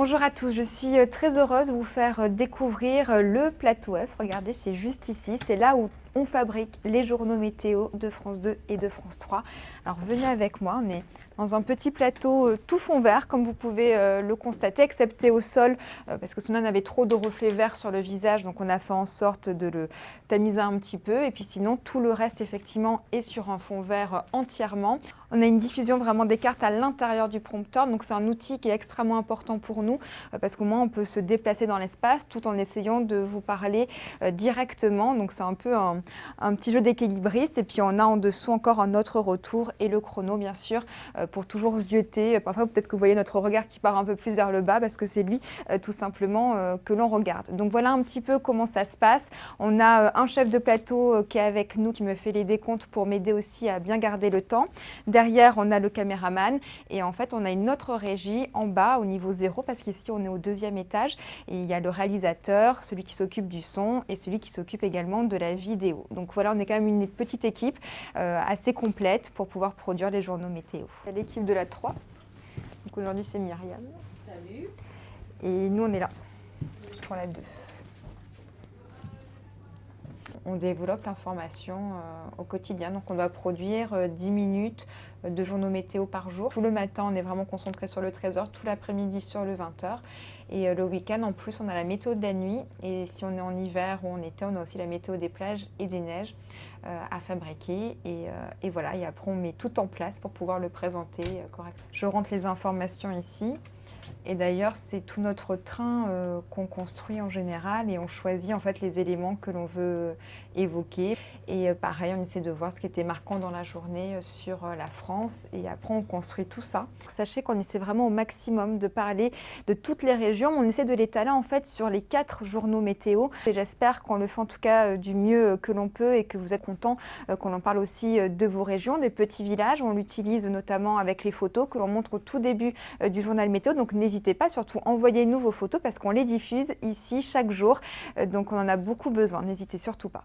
Bonjour à tous, je suis très heureuse de vous faire découvrir le plateau F. Regardez, c'est juste ici, c'est là où on fabrique les journaux météo de France 2 et de France 3. Alors venez avec moi, on est dans un petit plateau tout fond vert, comme vous pouvez le constater, excepté au sol, parce que sinon on avait trop de reflets verts sur le visage, donc on a fait en sorte de le tamiser un petit peu. Et puis sinon, tout le reste, effectivement, est sur un fond vert entièrement. On a une diffusion vraiment des cartes à l'intérieur du prompteur, donc c'est un outil qui est extrêmement important pour nous, parce qu'au moins on peut se déplacer dans l'espace tout en essayant de vous parler directement. Donc c'est un peu un petit jeu d'équilibriste. Et puis on a en dessous encore un autre retour et le chrono, bien sûr, pour toujours zioter. Parfois peut-être que vous voyez notre regard qui part un peu plus vers le bas parce que c'est lui tout simplement que l'on regarde. Donc voilà un petit peu comment ça se passe. On a un chef de plateau qui est avec nous, qui me fait les décomptes pour m'aider aussi à bien garder le temps. Derrière, on a le caméraman et en fait, on a une autre régie en bas au niveau 0 parce qu'ici, on est au 2e étage et il y a le réalisateur, celui qui s'occupe du son et celui qui s'occupe également de la vidéo. Donc voilà, on est quand même une petite équipe assez complète pour pouvoir produire les journaux météo. Il y a l'équipe de la 3. Donc aujourd'hui, c'est Myriam. Salut. Et nous, on est là pour la 2. On développe l'information au quotidien, donc on doit produire 10 minutes de journaux météo par jour. Tout le matin, on est vraiment concentré sur le 13h, tout l'après-midi sur le 20h. Et le week-end, en plus, on a la météo de la nuit. Et si on est en hiver ou en été, on a aussi la météo des plages et des neiges à fabriquer. Et voilà, et après, on met tout en place pour pouvoir le présenter correctement. Je rentre les informations ici. Et d'ailleurs, c'est tout notre train qu'on construit en général et on choisit en fait les éléments que l'on veut évoquer. Et pareil, on essaie de voir ce qui était marquant dans la journée sur la France et après on construit tout ça. Sachez qu'on essaie vraiment au maximum de parler de toutes les régions, mais on essaie de l'étaler en fait sur les 4 journaux météo. Et j'espère qu'on le fait en tout cas du mieux que l'on peut et que vous êtes contents qu'on en parle aussi de vos régions, des petits villages. On l'utilise notamment avec les photos que l'on montre au tout début du journal météo. Donc n'hésitez pas, surtout envoyez-nous vos photos parce qu'on les diffuse ici chaque jour. Donc on en a beaucoup besoin, n'hésitez surtout pas.